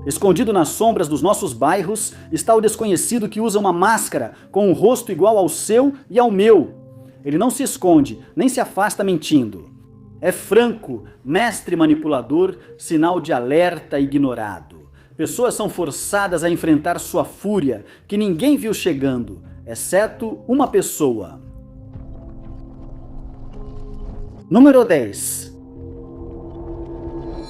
Escondido nas sombras dos nossos bairros está o desconhecido que usa uma máscara com um rosto igual ao seu e ao meu. Ele não se esconde, nem se afasta mentindo. É franco, mestre manipulador, sinal de alerta ignorado. Pessoas são forçadas a enfrentar sua fúria, que ninguém viu chegando, exceto uma pessoa. Número 10.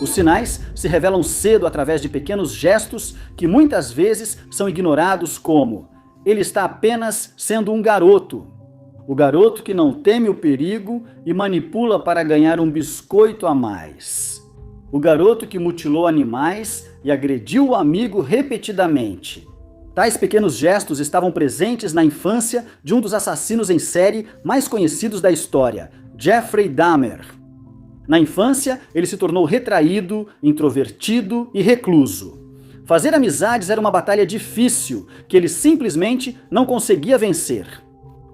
Os sinais se revelam cedo através de pequenos gestos que muitas vezes são ignorados como: ele está apenas sendo um garoto. O garoto que não teme o perigo e manipula para ganhar um biscoito a mais. O garoto que mutilou animais e agrediu o amigo repetidamente. Tais pequenos gestos estavam presentes na infância de um dos assassinos em série mais conhecidos da história, Jeffrey Dahmer. Na infância, ele se tornou retraído, introvertido e recluso. Fazer amizades era uma batalha difícil, que ele simplesmente não conseguia vencer.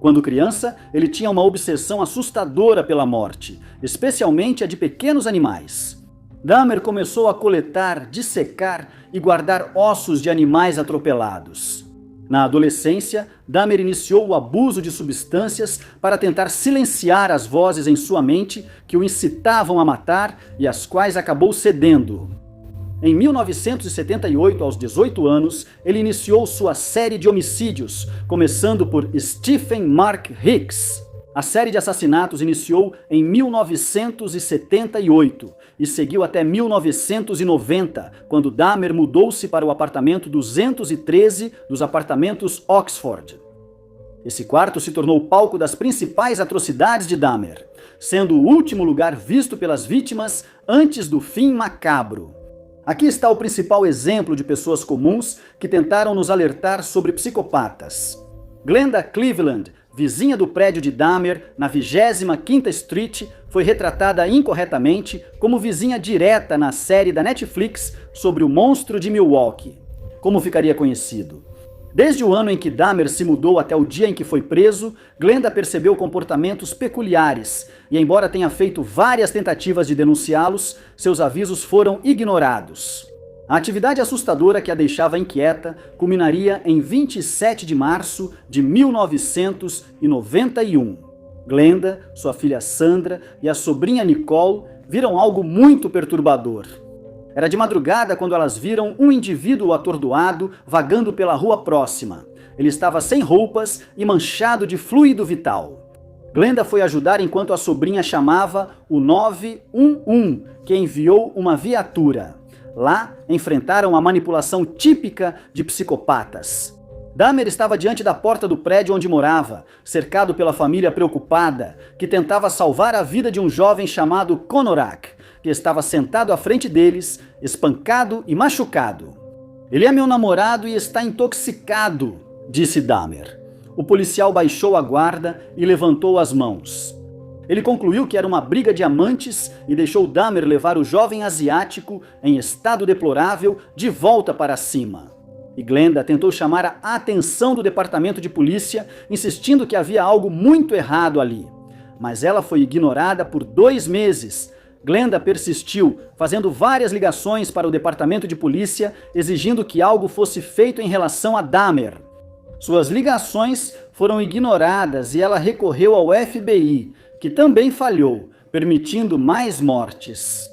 Quando criança, ele tinha uma obsessão assustadora pela morte, especialmente a de pequenos animais. Dahmer começou a coletar, dissecar e guardar ossos de animais atropelados. Na adolescência, Dahmer iniciou o abuso de substâncias para tentar silenciar as vozes em sua mente que o incitavam a matar e às quais acabou cedendo. Em 1978, aos 18 anos, ele iniciou sua série de homicídios, começando por Stephen Mark Hicks. A série de assassinatos iniciou em 1978 e seguiu até 1990, quando Dahmer mudou-se para o apartamento 213 dos apartamentos Oxford. Esse quarto se tornou o palco das principais atrocidades de Dahmer, sendo o último lugar visto pelas vítimas antes do fim macabro. Aqui está o principal exemplo de pessoas comuns que tentaram nos alertar sobre psicopatas. Glenda Cleveland, vizinha do prédio de Dahmer, na 25ª Street, foi retratada incorretamente como vizinha direta na série da Netflix sobre o monstro de Milwaukee. Como ficaria conhecido? Desde o ano em que Dahmer se mudou até o dia em que foi preso, Glenda percebeu comportamentos peculiares e, embora tenha feito várias tentativas de denunciá-los, seus avisos foram ignorados. A atividade assustadora que a deixava inquieta culminaria em 27 de março de 1991. Glenda, sua filha Sandra e a sobrinha Nicole viram algo muito perturbador. Era de madrugada quando elas viram um indivíduo atordoado vagando pela rua próxima. Ele estava sem roupas e manchado de fluido vital. Glenda foi ajudar enquanto a sobrinha chamava o 911, que enviou uma viatura. Lá, enfrentaram a manipulação típica de psicopatas. Dahmer estava diante da porta do prédio onde morava, cercado pela família preocupada, que tentava salvar a vida de um jovem chamado Konorak, que estava sentado à frente deles, espancado e machucado. "Ele é meu namorado e está intoxicado", disse Dahmer. O policial baixou a guarda e levantou as mãos. Ele concluiu que era uma briga de amantes e deixou Dahmer levar o jovem asiático, em estado deplorável, de volta para cima. E Glenda tentou chamar a atenção do departamento de polícia, insistindo que havia algo muito errado ali. Mas ela foi ignorada por 2 meses. Glenda persistiu, fazendo várias ligações para o departamento de polícia, exigindo que algo fosse feito em relação a Dahmer. Suas ligações foram ignoradas e ela recorreu ao FBI, que também falhou, permitindo mais mortes.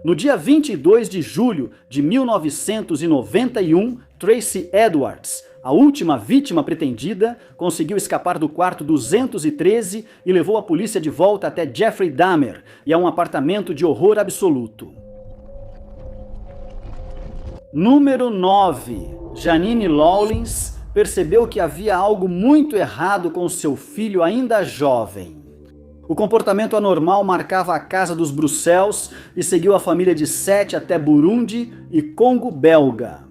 No dia 22 de julho de 1991, Tracy Edwards, a última vítima pretendida, conseguiu escapar do quarto 213 e levou a polícia de volta até Jeffrey Dahmer e a um apartamento de horror absoluto. Número 9. Janine Lawlins percebeu que havia algo muito errado com seu filho ainda jovem. O comportamento anormal marcava a casa dos Bruxelles e seguiu a família de Sete até Burundi e Congo belga.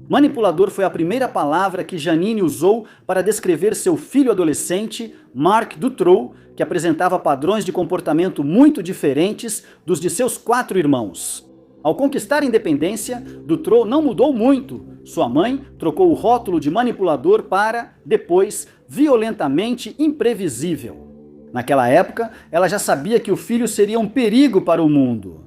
Manipulador foi a primeira palavra que Janine usou para descrever seu filho adolescente, Mark Dutroux, que apresentava padrões de comportamento muito diferentes dos de seus 4 irmãos. Ao conquistar a independência, Dutroux não mudou muito. Sua mãe trocou o rótulo de manipulador para, depois, violentamente imprevisível. Naquela época, ela já sabia que o filho seria um perigo para o mundo.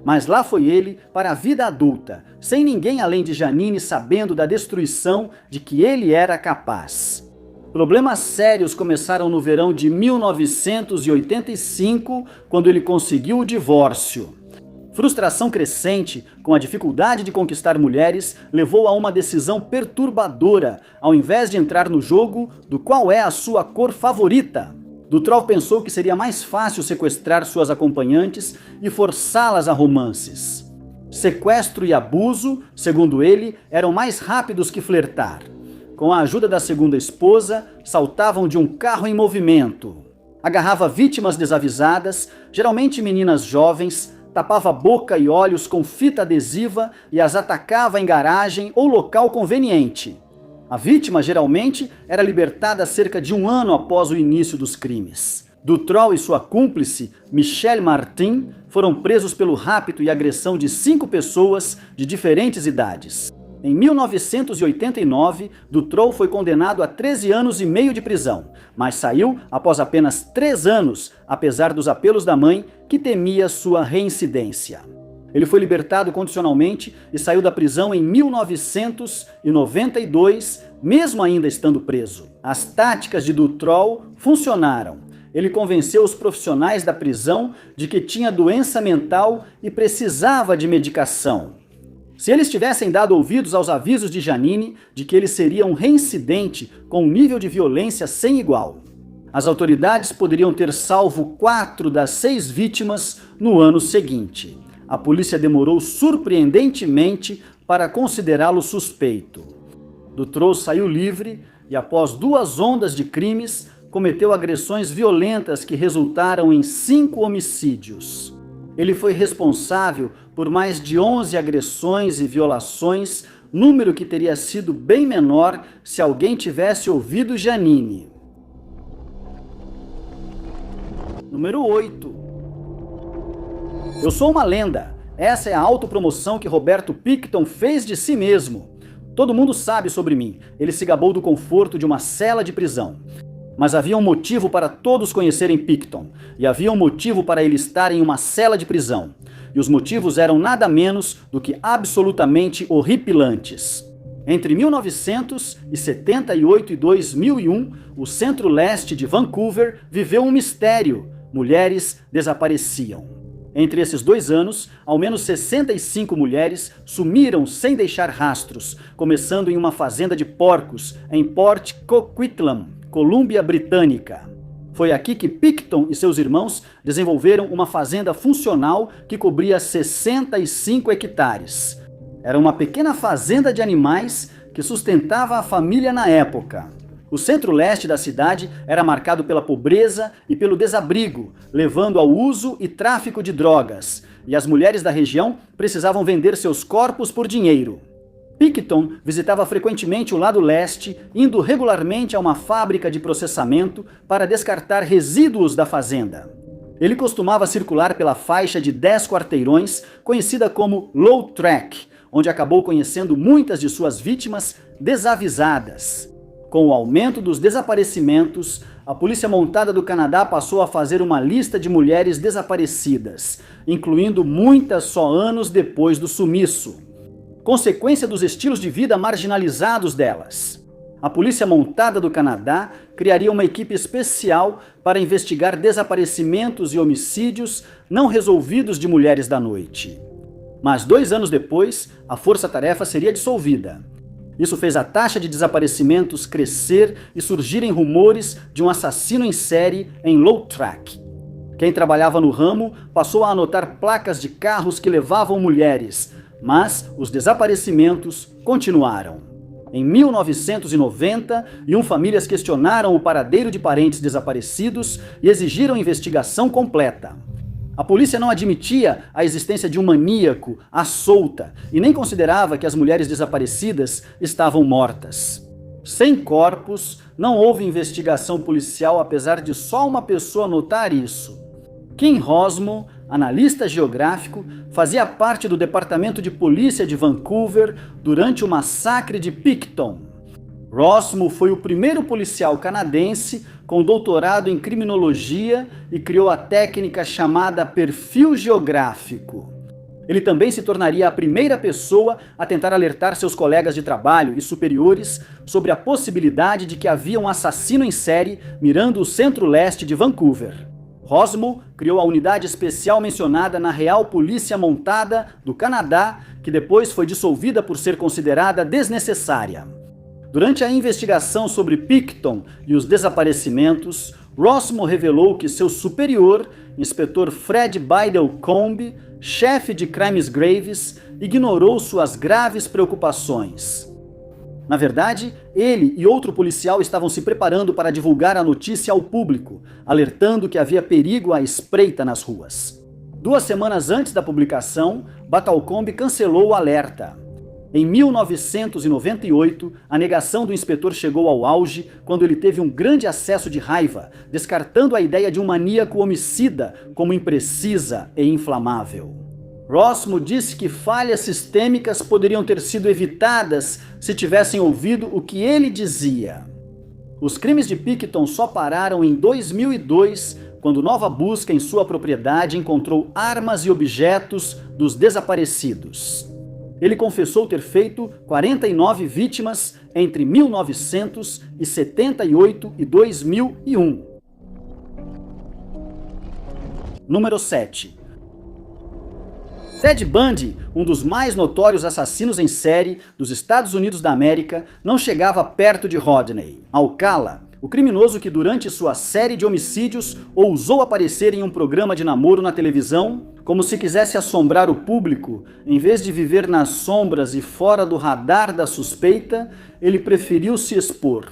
Mas lá foi ele para a vida adulta, sem ninguém além de Janine sabendo da destruição de que ele era capaz. Problemas sérios começaram no verão de 1985, quando ele conseguiu o divórcio. Frustração crescente com a dificuldade de conquistar mulheres levou a uma decisão perturbadora, ao invés de entrar no jogo do qual é a sua cor favorita. Dutrow pensou que seria mais fácil sequestrar suas acompanhantes e forçá-las a romances. Sequestro e abuso, segundo ele, eram mais rápidos que flertar. Com a ajuda da segunda esposa, saltavam de um carro em movimento. Agarrava vítimas desavisadas, geralmente meninas jovens, tapava boca e olhos com fita adesiva e as atacava em garagem ou local conveniente. A vítima, geralmente, era libertada cerca de 1 ano após o início dos crimes. Dutrow e sua cúmplice, Michelle Martin, foram presos pelo rapto e agressão de 5 pessoas de diferentes idades. Em 1989, Dutrow foi condenado a 13 anos e meio de prisão, mas saiu após apenas 3 anos, apesar dos apelos da mãe, que temia sua reincidência. Ele foi libertado condicionalmente e saiu da prisão em 1992, mesmo ainda estando preso. As táticas de Dutrow funcionaram. Ele convenceu os profissionais da prisão de que tinha doença mental e precisava de medicação. Se eles tivessem dado ouvidos aos avisos de Janine de que ele seria um reincidente com um nível de violência sem igual, as autoridades poderiam ter salvo 4 das 6 vítimas no ano seguinte. A polícia demorou surpreendentemente para considerá-lo suspeito. Dutrow saiu livre e, após 2 ondas de crimes, cometeu agressões violentas que resultaram em 5 homicídios. Ele foi responsável por mais de 11 agressões e violações, número que teria sido bem menor se alguém tivesse ouvido Janine. Número 8. Eu sou uma lenda. Essa é a autopromoção que Roberto Picton fez de si mesmo. Todo mundo sabe sobre mim. Ele se gabou do conforto de uma cela de prisão. Mas havia um motivo para todos conhecerem Picton, e havia um motivo para ele estar em uma cela de prisão. E os motivos eram nada menos do que absolutamente horripilantes. Entre 1978 e 2001, o centro-leste de Vancouver viveu um mistério: mulheres desapareciam. Entre esses 2 anos, ao menos 65 mulheres sumiram sem deixar rastros, começando em uma fazenda de porcos em Port Coquitlam, Colômbia Britânica. Foi aqui que Picton e seus irmãos desenvolveram uma fazenda funcional que cobria 65 hectares. Era uma pequena fazenda de animais que sustentava a família na época. O centro-leste da cidade era marcado pela pobreza e pelo desabrigo, levando ao uso e tráfico de drogas, e as mulheres da região precisavam vender seus corpos por dinheiro. Picton visitava frequentemente o lado leste, indo regularmente a uma fábrica de processamento para descartar resíduos da fazenda. Ele costumava circular pela faixa de 10 quarteirões, conhecida como Low Track, onde acabou conhecendo muitas de suas vítimas desavisadas. Com o aumento dos desaparecimentos, a Polícia Montada do Canadá passou a fazer uma lista de mulheres desaparecidas, incluindo muitas só anos depois do sumiço, consequência dos estilos de vida marginalizados delas. A Polícia Montada do Canadá criaria uma equipe especial para investigar desaparecimentos e homicídios não resolvidos de mulheres da noite. Mas 2 anos depois, a força-tarefa seria dissolvida. Isso fez a taxa de desaparecimentos crescer e surgirem rumores de um assassino em série em Low Track. Quem trabalhava no ramo passou a anotar placas de carros que levavam mulheres, mas os desaparecimentos continuaram. Em 1991, famílias questionaram o paradeiro de parentes desaparecidos e exigiram investigação completa. A polícia não admitia a existência de um maníaco à solta e nem considerava que as mulheres desaparecidas estavam mortas. Sem corpos, não houve investigação policial, apesar de só uma pessoa notar isso. Kim Rosmo, analista geográfico, fazia parte do Departamento de Polícia de Vancouver durante o massacre de Picton. Rosmo foi o primeiro policial canadense com doutorado em criminologia e criou a técnica chamada perfil geográfico. Ele também se tornaria a primeira pessoa a tentar alertar seus colegas de trabalho e superiores sobre a possibilidade de que havia um assassino em série mirando o centro-leste de Vancouver. Rosmo criou a unidade especial mencionada na Real Polícia Montada do Canadá, que depois foi dissolvida por ser considerada desnecessária. Durante a investigação sobre Picton e os desaparecimentos, Rosmo revelou que seu superior, inspetor Fred Biddlecombe, chefe de crimes graves, ignorou suas graves preocupações. Na verdade, ele e outro policial estavam se preparando para divulgar a notícia ao público, alertando que havia perigo à espreita nas ruas. 2 semanas antes da publicação, Biddlecombe cancelou o alerta. Em 1998, a negação do inspetor chegou ao auge quando ele teve um grande acesso de raiva, descartando a ideia de um maníaco homicida como imprecisa e inflamável. Rosmo disse que falhas sistêmicas poderiam ter sido evitadas se tivessem ouvido o que ele dizia. Os crimes de Picton só pararam em 2002, quando nova busca em sua propriedade encontrou armas e objetos dos desaparecidos. Ele confessou ter feito 49 vítimas entre 1978 e 2001. Número 7. Ted Bundy, um dos mais notórios assassinos em série dos Estados Unidos da América, não chegava perto de Rodney. Alcala, o criminoso que durante sua série de homicídios ousou aparecer em um programa de namoro na televisão, como se quisesse assombrar o público, em vez de viver nas sombras e fora do radar da suspeita, ele preferiu se expor.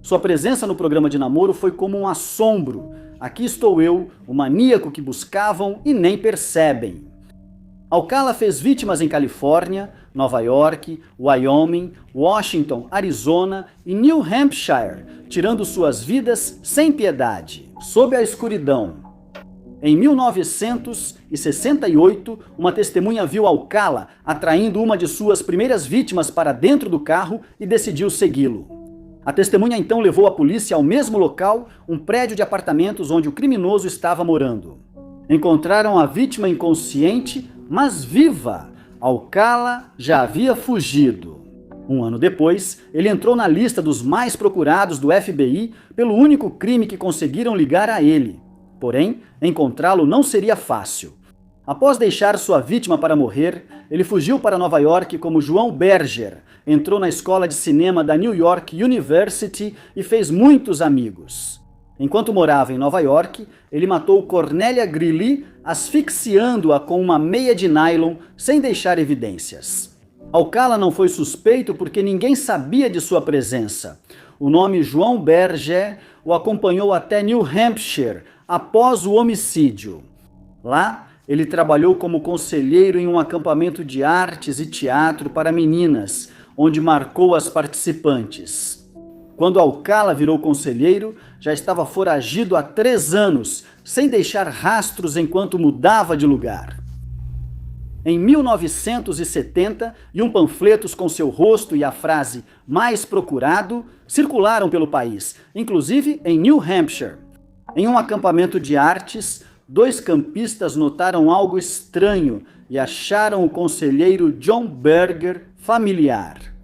Sua presença no programa de namoro foi como um assombro. Aqui estou eu, o maníaco que buscavam e nem percebem. Alcala fez vítimas em Califórnia, Nova York, Wyoming, Washington, Arizona e New Hampshire, tirando suas vidas sem piedade, sob a escuridão. Em 1968, uma testemunha viu Alcala atraindo uma de suas primeiras vítimas para dentro do carro e decidiu segui-lo. A testemunha então levou a polícia ao mesmo local, um prédio de apartamentos onde o criminoso estava morando. Encontraram a vítima inconsciente, mas viva. Alcala já havia fugido. 1 ano depois, ele entrou na lista dos mais procurados do FBI pelo único crime que conseguiram ligar a ele. Porém, encontrá-lo não seria fácil. Após deixar sua vítima para morrer, ele fugiu para Nova York como João Berger, entrou na escola de cinema da New York University e fez muitos amigos. Enquanto morava em Nova York, ele matou Cornélia Greeley, asfixiando-a com uma meia de nylon sem deixar evidências. Alcala não foi suspeito porque ninguém sabia de sua presença. O nome João Berger o acompanhou até New Hampshire após o homicídio. Lá, ele trabalhou como conselheiro em um acampamento de artes e teatro para meninas, onde marcou as participantes. Quando Alcala virou conselheiro, já estava foragido há 3 anos, sem deixar rastros enquanto mudava de lugar. Em 1970, panfletos com seu rosto e a frase "mais procurado" circularam pelo país, inclusive em New Hampshire. Em um acampamento de artes, 2 campistas notaram algo estranho e acharam o conselheiro John Berger familiar.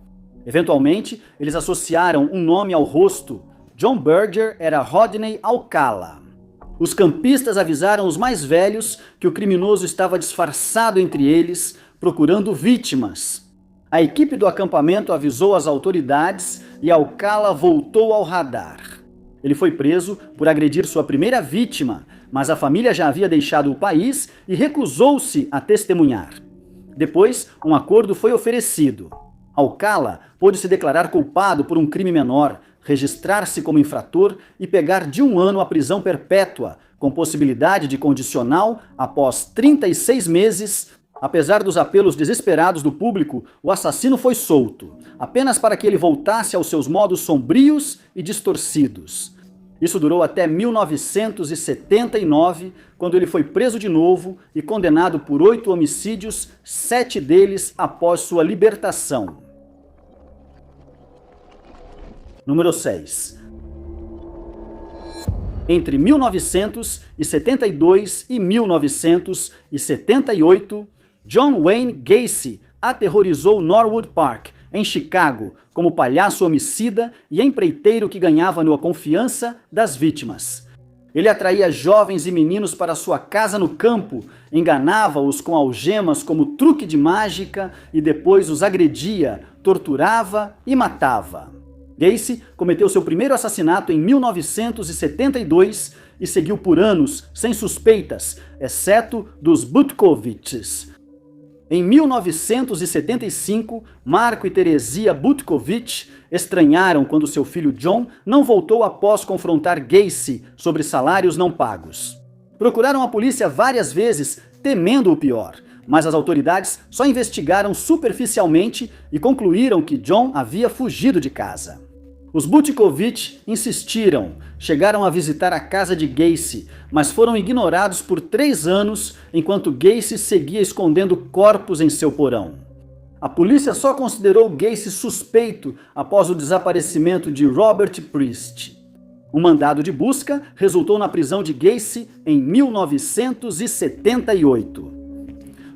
Eventualmente, eles associaram um nome ao rosto. John Berger era Rodney Alcala. Os campistas avisaram os mais velhos que o criminoso estava disfarçado entre eles, procurando vítimas. A equipe do acampamento avisou as autoridades e Alcala voltou ao radar. Ele foi preso por agredir sua primeira vítima, mas a família já havia deixado o país e recusou-se a testemunhar. Depois, um acordo foi oferecido. Alcala pôde se declarar culpado por um crime menor, registrar-se como infrator e pegar de 1 ano a prisão perpétua, com possibilidade de condicional após 36 meses. Apesar dos apelos desesperados do público, o assassino foi solto, apenas para que ele voltasse aos seus modos sombrios e distorcidos. Isso durou até 1979, quando ele foi preso de novo e condenado por 8 homicídios, 7 deles após sua libertação. Número 6. Entre 1972 e 1978, John Wayne Gacy aterrorizou Norwood Park, em Chicago, como palhaço homicida e empreiteiro que ganhava a confiança das vítimas. Ele atraía jovens e meninos para sua casa no campo, enganava-os com algemas como truque de mágica e depois os agredia, torturava e matava. Gacy cometeu seu primeiro assassinato em 1972 e seguiu por anos sem suspeitas, exceto dos Butkoviches. Em 1975, Marco e Teresia Butkovich estranharam quando seu filho John não voltou após confrontar Gacy sobre salários não pagos. Procuraram a polícia várias vezes, temendo o pior, mas as autoridades só investigaram superficialmente e concluíram que John havia fugido de casa. Os Butkovich insistiram, chegaram a visitar a casa de Gacy, mas foram ignorados por 3 anos enquanto Gacy seguia escondendo corpos em seu porão. A polícia só considerou Gacy suspeito após o desaparecimento de Robert Priest. Um mandado de busca resultou na prisão de Gacy em 1978.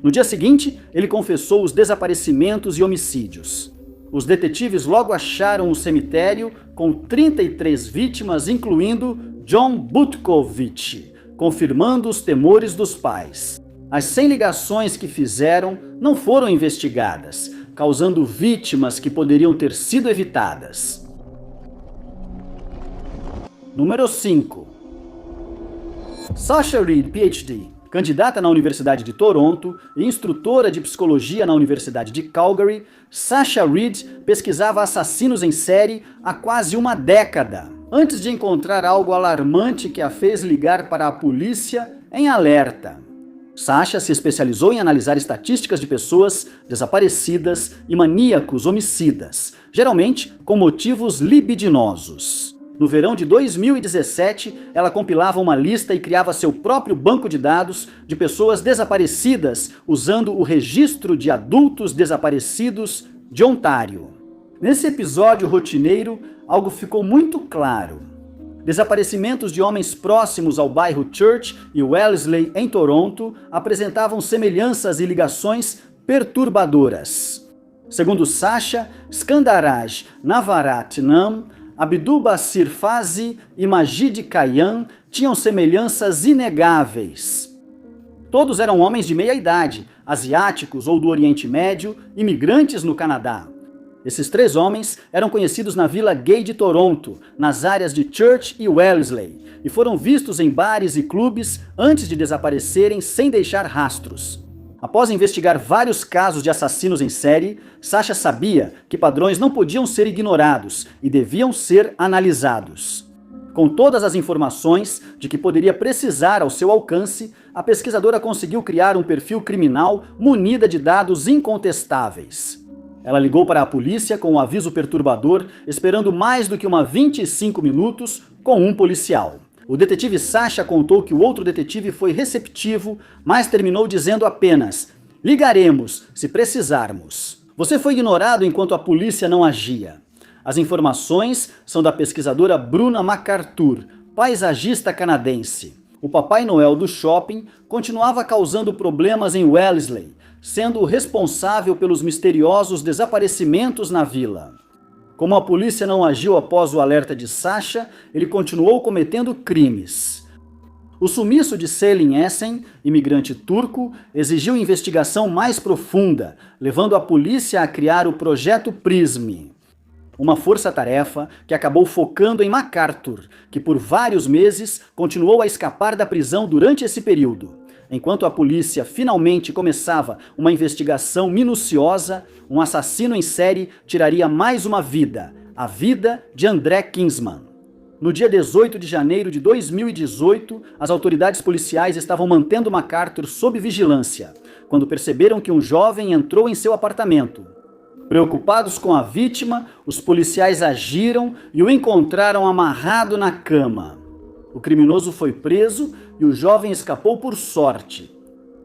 No dia seguinte, ele confessou os desaparecimentos e homicídios. Os detetives logo acharam o cemitério com 33 vítimas, incluindo John Butkovich, confirmando os temores dos pais. As 100 ligações que fizeram não foram investigadas, causando vítimas que poderiam ter sido evitadas. Número 5. Sasha Reid, PhD, candidata na Universidade de Toronto e instrutora de psicologia na Universidade de Calgary, Sasha Reid pesquisava assassinos em série há quase uma década, antes de encontrar algo alarmante que a fez ligar para a polícia em alerta. Sasha se especializou em analisar estatísticas de pessoas desaparecidas e maníacos homicidas, geralmente com motivos libidinosos. No verão de 2017, ela compilava uma lista e criava seu próprio banco de dados de pessoas desaparecidas usando o Registro de Adultos Desaparecidos de Ontário. Nesse episódio rotineiro, algo ficou muito claro. Desaparecimentos de homens próximos ao bairro Church e Wellesley, em Toronto, apresentavam semelhanças e ligações perturbadoras. Segundo Sasha, Skandaraj Navaratnam, Abdul Basir Fazi e Majid Kayan tinham semelhanças inegáveis. Todos eram homens de meia idade, asiáticos ou do Oriente Médio, imigrantes no Canadá. Esses 3 homens eram conhecidos na Vila Gay de Toronto, nas áreas de Church e Wellesley, e foram vistos em bares e clubes antes de desaparecerem sem deixar rastros. Após investigar vários casos de assassinos em série, Sasha sabia que padrões não podiam ser ignorados e deviam ser analisados. Com todas as informações de que poderia precisar ao seu alcance, a pesquisadora conseguiu criar um perfil criminal munida de dados incontestáveis. Ela ligou para a polícia com um aviso perturbador, esperando mais do que 25 minutos com um policial. O detetive Sasha contou que o outro detetive foi receptivo, mas terminou dizendo apenas: "Ligaremos, se precisarmos." Você foi ignorado enquanto a polícia não agia. As informações são da pesquisadora Bruna MacArthur, paisagista canadense. O Papai Noel do shopping continuava causando problemas em Wellesley, sendo o responsável pelos misteriosos desaparecimentos na vila. Como a polícia não agiu após o alerta de Sasha, ele continuou cometendo crimes. O sumiço de Selin Esen, imigrante turco, exigiu investigação mais profunda, levando a polícia a criar o Projeto PRISM. Uma força-tarefa que acabou focando em MacArthur, que por vários meses continuou a escapar da prisão durante esse período. Enquanto a polícia finalmente começava uma investigação minuciosa, um assassino em série tiraria mais uma vida, a vida de André Kinsman. No dia 18 de janeiro de 2018, as autoridades policiais estavam mantendo MacArthur sob vigilância, quando perceberam que um jovem entrou em seu apartamento. Preocupados com a vítima, os policiais agiram e o encontraram amarrado na cama. O criminoso foi preso e o jovem escapou por sorte.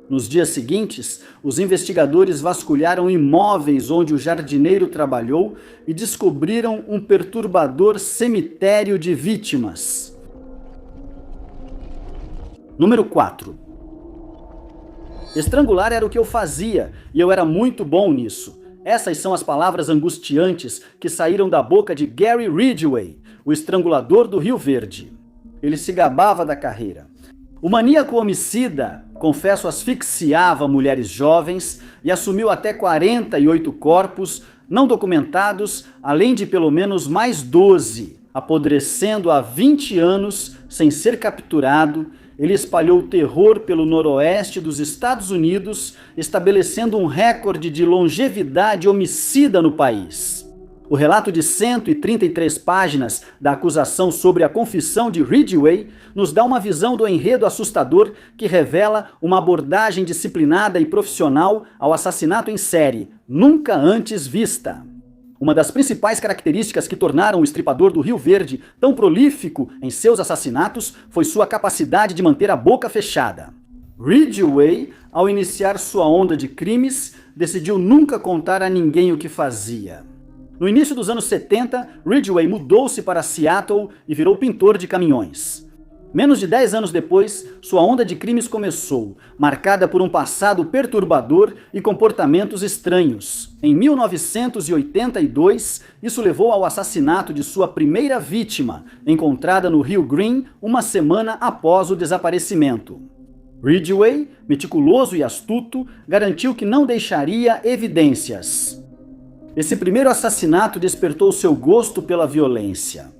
Nos dias seguintes, os investigadores vasculharam imóveis onde o jardineiro trabalhou e descobriram um perturbador cemitério de vítimas. Número 4. Estrangular era o que eu fazia, e eu era muito bom nisso. Essas são as palavras angustiantes que saíram da boca de Gary Ridgway, o estrangulador do Rio Verde. Ele se gabava da carreira. O maníaco homicida, confesso, asfixiava mulheres jovens e assumiu até 48 corpos não documentados, além de pelo menos mais 12. Apodrecendo há 20 anos, sem ser capturado, ele espalhou terror pelo noroeste dos Estados Unidos, estabelecendo um recorde de longevidade homicida no país. O relato de 133 páginas da acusação sobre a confissão de Ridgway nos dá uma visão do enredo assustador que revela uma abordagem disciplinada e profissional ao assassinato em série, nunca antes vista. Uma das principais características que tornaram o estripador do Rio Verde tão prolífico em seus assassinatos foi sua capacidade de manter a boca fechada. Ridgway, ao iniciar sua onda de crimes, decidiu nunca contar a ninguém o que fazia. No início dos anos 70, Ridgway mudou-se para Seattle e virou pintor de caminhões. Menos de 10 anos depois, sua onda de crimes começou, marcada por um passado perturbador e comportamentos estranhos. Em 1982, isso levou ao assassinato de sua primeira vítima, encontrada no Rio Green uma semana após o desaparecimento. Ridgway, meticuloso e astuto, garantiu que não deixaria evidências. Esse primeiro assassinato despertou seu gosto pela violência.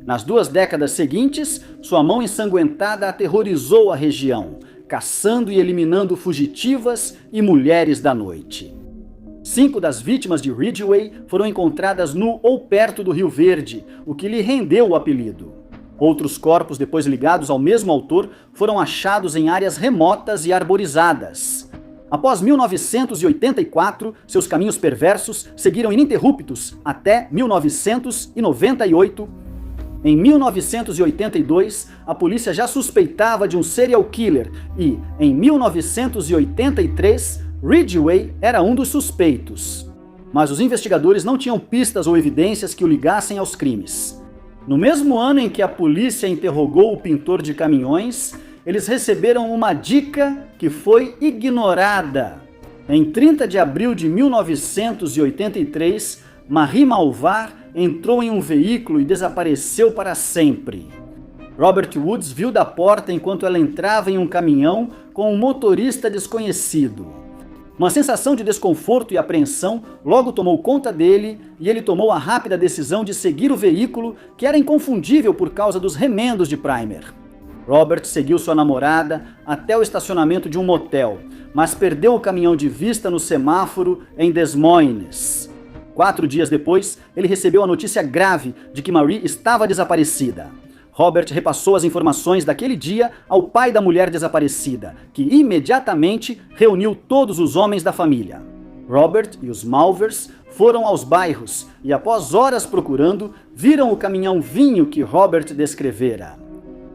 Nas 2 décadas seguintes, sua mão ensanguentada aterrorizou a região, caçando e eliminando fugitivas e mulheres da noite. 5 das vítimas de Ridgway foram encontradas no ou perto do Rio Verde, o que lhe rendeu o apelido. Outros corpos, depois ligados ao mesmo autor, foram achados em áreas remotas e arborizadas. Após 1984, seus caminhos perversos seguiram ininterruptos até 1998. Em 1982, a polícia já suspeitava de um serial killer e, em 1983, Ridgway era um dos suspeitos. Mas os investigadores não tinham pistas ou evidências que o ligassem aos crimes. No mesmo ano em que a polícia interrogou o pintor de caminhões, eles receberam uma dica que foi ignorada. Em 30 de abril de 1983, Marie Malvar entrou em um veículo e desapareceu para sempre. Robert Woods viu da porta enquanto ela entrava em um caminhão com um motorista desconhecido. Uma sensação de desconforto e apreensão logo tomou conta dele e ele tomou a rápida decisão de seguir o veículo, que era inconfundível por causa dos remendos de primer. Robert seguiu sua namorada até o estacionamento de um motel, mas perdeu o caminhão de vista no semáforo em Des Moines. 4 dias depois, ele recebeu a notícia grave de que Marie estava desaparecida. Robert repassou as informações daquele dia ao pai da mulher desaparecida, que imediatamente reuniu todos os homens da família. Robert e os Malvers foram aos bairros e, após horas procurando, viram o caminhão vinho que Robert descrevera.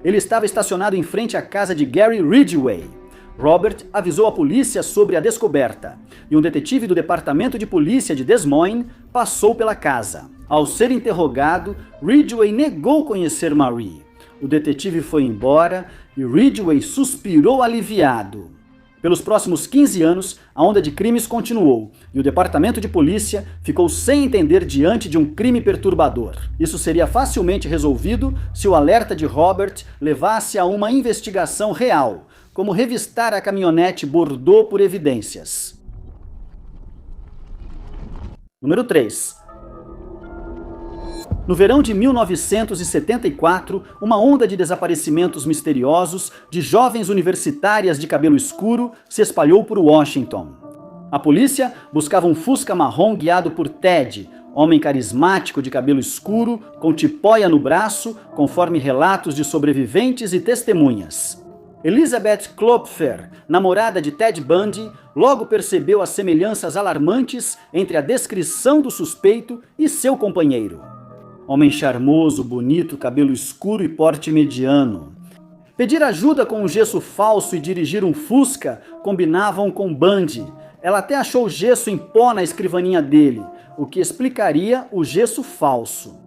Ele estava estacionado em frente à casa de Gary Ridgway. Robert avisou a polícia sobre a descoberta, e um detetive do departamento de polícia de Des Moines passou pela casa. Ao ser interrogado, Ridgway negou conhecer Marie. O detetive foi embora e Ridgway suspirou aliviado. Pelos próximos 15 anos, a onda de crimes continuou e o departamento de polícia ficou sem entender diante de um crime perturbador. Isso seria facilmente resolvido se o alerta de Robert levasse a uma investigação real, como revistar a caminhonete Bordeaux por evidências. Número 3. No verão de 1974, uma onda de desaparecimentos misteriosos de jovens universitárias de cabelo escuro se espalhou por Washington. A polícia buscava um Fusca marrom guiado por Ted, homem carismático de cabelo escuro, com tipóia no braço, conforme relatos de sobreviventes e testemunhas. Elizabeth Klopfer, namorada de Ted Bundy, logo percebeu as semelhanças alarmantes entre a descrição do suspeito e seu companheiro. Homem charmoso, bonito, cabelo escuro e porte mediano. Pedir ajuda com um gesso falso e dirigir um Fusca combinavam com Bundy. Ela até achou gesso em pó na escrivaninha dele, o que explicaria o gesso falso.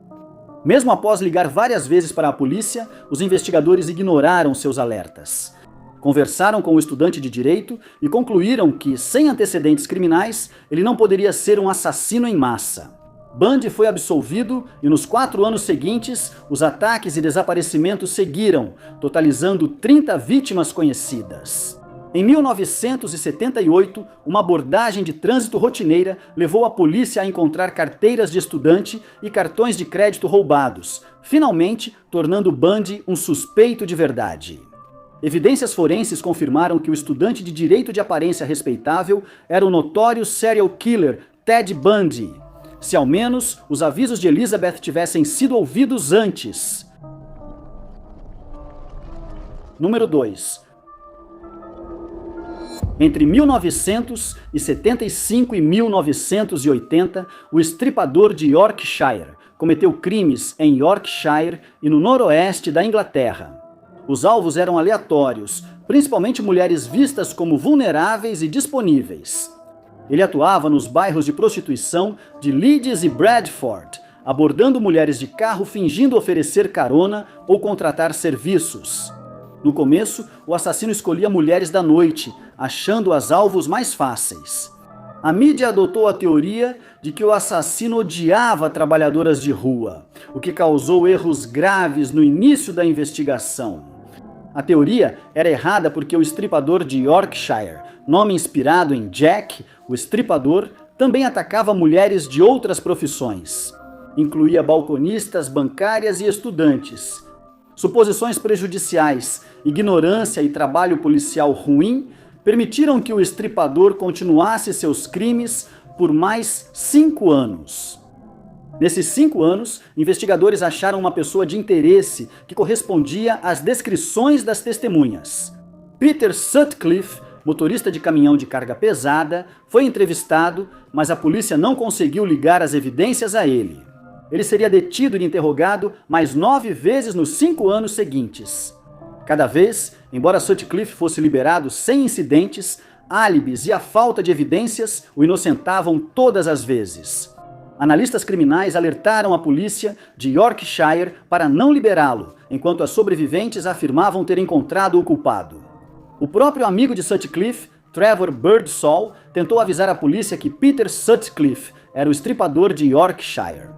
Mesmo após ligar várias vezes para a polícia, os investigadores ignoraram seus alertas. Conversaram com o estudante de direito e concluíram que, sem antecedentes criminais, ele não poderia ser um assassino em massa. Bundy foi absolvido e nos 4 anos seguintes, os ataques e desaparecimentos seguiram, totalizando 30 vítimas conhecidas. Em 1978, uma abordagem de trânsito rotineira levou a polícia a encontrar carteiras de estudante e cartões de crédito roubados, finalmente tornando Bundy um suspeito de verdade. Evidências forenses confirmaram que o estudante de direito de aparência respeitável era o notório serial killer Ted Bundy. Se ao menos os avisos de Elizabeth tivessem sido ouvidos antes. Número 2. Entre 1975 e 1980, o estripador de Yorkshire cometeu crimes em Yorkshire e no noroeste da Inglaterra. Os alvos eram aleatórios, principalmente mulheres vistas como vulneráveis e disponíveis. Ele atuava nos bairros de prostituição de Leeds e Bradford, abordando mulheres de carro fingindo oferecer carona ou contratar serviços. No começo, o assassino escolhia mulheres da noite, achando-as alvos mais fáceis. A mídia adotou a teoria de que o assassino odiava trabalhadoras de rua, o que causou erros graves no início da investigação. A teoria era errada porque o estripador de Yorkshire, nome inspirado em Jack, o estripador, também atacava mulheres de outras profissões. Incluía balconistas, bancárias e estudantes. Suposições prejudiciais, ignorância e trabalho policial ruim permitiram que o estripador continuasse seus crimes por mais 5 anos. Nesses 5 anos, investigadores acharam uma pessoa de interesse que correspondia às descrições das testemunhas. Peter Sutcliffe, motorista de caminhão de carga pesada, foi entrevistado, mas a polícia não conseguiu ligar as evidências a ele. Ele seria detido e interrogado mais 9 vezes nos 5 anos seguintes. Cada vez, embora Sutcliffe fosse liberado sem incidentes, álibis e a falta de evidências o inocentavam todas as vezes. Analistas criminais alertaram a polícia de Yorkshire para não liberá-lo, enquanto as sobreviventes afirmavam ter encontrado o culpado. O próprio amigo de Sutcliffe, Trevor Birdsall, tentou avisar a polícia que Peter Sutcliffe era o estripador de Yorkshire.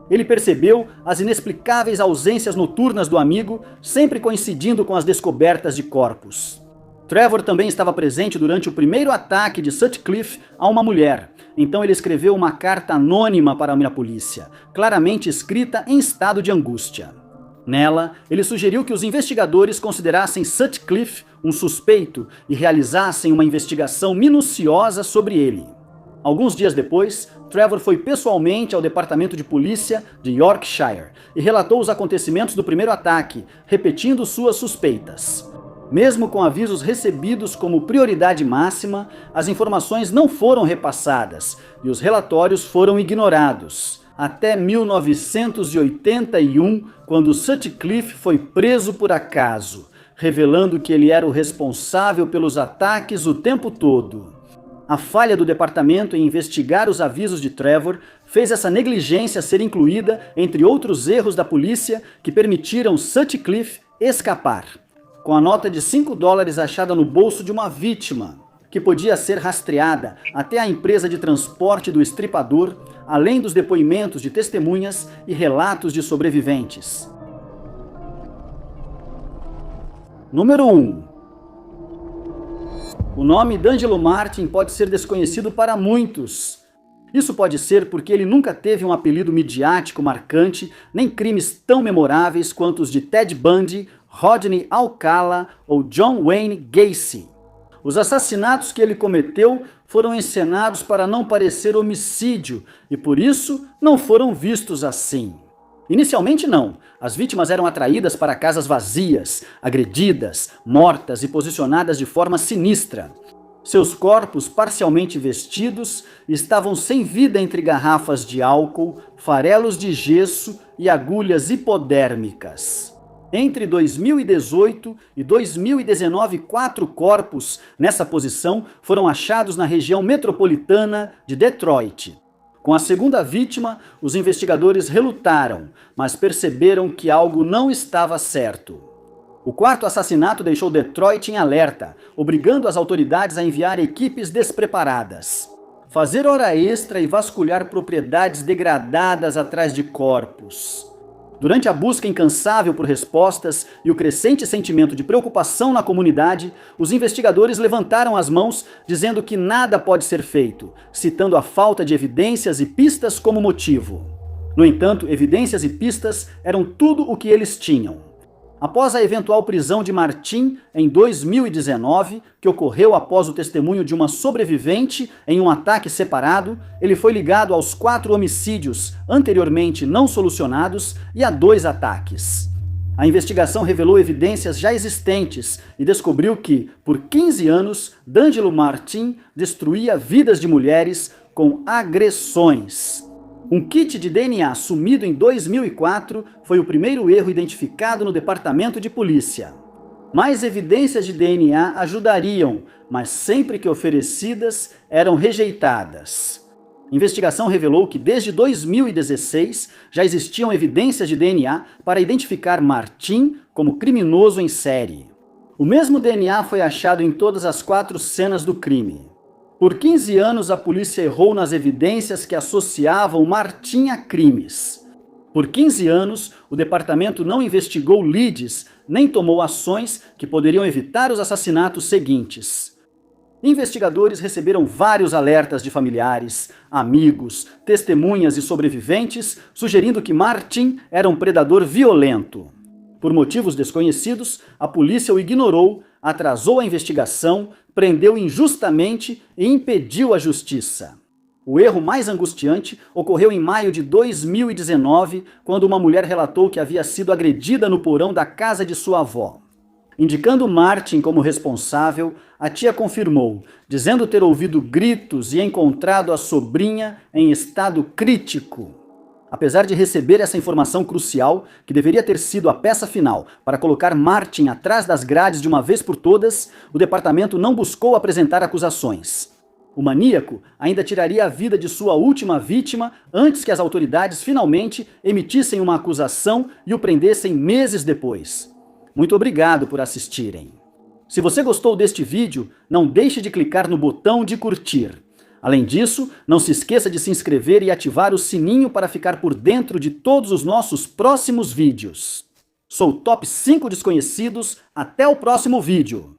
Ele percebeu as inexplicáveis ausências noturnas do amigo, sempre coincidindo com as descobertas de corpos. Trevor também estava presente durante o primeiro ataque de Sutcliffe a uma mulher, então ele escreveu uma carta anônima para a polícia, claramente escrita em estado de angústia. Nela, ele sugeriu que os investigadores considerassem Sutcliffe um suspeito e realizassem uma investigação minuciosa sobre ele. Alguns dias depois, Trevor foi pessoalmente ao departamento de polícia de Yorkshire e relatou os acontecimentos do primeiro ataque, repetindo suas suspeitas. Mesmo com avisos recebidos como prioridade máxima, as informações não foram repassadas e os relatórios foram ignorados. Até 1981, quando Sutcliffe foi preso por acaso, revelando que ele era o responsável pelos ataques o tempo todo. A falha do departamento em investigar os avisos de Trevor fez essa negligência ser incluída entre outros erros da polícia que permitiram Sutcliffe escapar. Com a nota de $5 achada no bolso de uma vítima, que podia ser rastreada até a empresa de transporte do estripador, além dos depoimentos de testemunhas e relatos de sobreviventes. Número 1. O nome D'Angelo Martin pode ser desconhecido para muitos. Isso pode ser porque ele nunca teve um apelido midiático marcante, nem crimes tão memoráveis quanto os de Ted Bundy, Rodney Alcala ou John Wayne Gacy. Os assassinatos que ele cometeu foram encenados para não parecer homicídio e por isso não foram vistos assim. Inicialmente não, as vítimas eram atraídas para casas vazias, agredidas, mortas e posicionadas de forma sinistra. Seus corpos, parcialmente vestidos, estavam sem vida entre garrafas de álcool, farelos de gesso e agulhas hipodérmicas. Entre 2018 e 2019, 4 corpos nessa posição foram achados na região metropolitana de Detroit. Com a segunda vítima, os investigadores relutaram, mas perceberam que algo não estava certo. O quarto assassinato deixou Detroit em alerta, obrigando as autoridades a enviar equipes despreparadas. Fazer hora extra e vasculhar propriedades degradadas atrás de corpos. Durante a busca incansável por respostas e o crescente sentimento de preocupação na comunidade, os investigadores levantaram as mãos, dizendo que nada pode ser feito, citando a falta de evidências e pistas como motivo. No entanto, evidências e pistas eram tudo o que eles tinham. Após a eventual prisão de Martin em 2019, que ocorreu após o testemunho de uma sobrevivente em um ataque separado, ele foi ligado aos 4 homicídios anteriormente não solucionados e a 2 ataques. A investigação revelou evidências já existentes e descobriu que, por 15 anos, D'Angelo Martin destruía vidas de mulheres com agressões. Um kit de DNA sumido em 2004 foi o primeiro erro identificado no departamento de polícia. Mais evidências de DNA ajudariam, mas sempre que oferecidas, eram rejeitadas. A investigação revelou que desde 2016 já existiam evidências de DNA para identificar Martin como criminoso em série. O mesmo DNA foi achado em todas as 4 cenas do crime. Por 15 anos, a polícia errou nas evidências que associavam Martin a crimes. Por 15 anos, o departamento não investigou leads, nem tomou ações que poderiam evitar os assassinatos seguintes. Investigadores receberam vários alertas de familiares, amigos, testemunhas e sobreviventes, sugerindo que Martin era um predador violento. Por motivos desconhecidos, a polícia o ignorou, atrasou a investigação, prendeu injustamente e impediu a justiça. O erro mais angustiante ocorreu em maio de 2019, quando uma mulher relatou que havia sido agredida no porão da casa de sua avó. Indicando Martin como responsável, a tia confirmou, dizendo ter ouvido gritos e encontrado a sobrinha em estado crítico. Apesar de receber essa informação crucial, que deveria ter sido a peça final para colocar Martin atrás das grades de uma vez por todas, o departamento não buscou apresentar acusações. O maníaco ainda tiraria a vida de sua última vítima antes que as autoridades finalmente emitissem uma acusação e o prendessem meses depois. Muito obrigado por assistirem. Se você gostou deste vídeo, não deixe de clicar no botão de curtir. Além disso, não se esqueça de se inscrever e ativar o sininho para ficar por dentro de todos os nossos próximos vídeos. Sou o Top 5 Desconhecidos, até o próximo vídeo!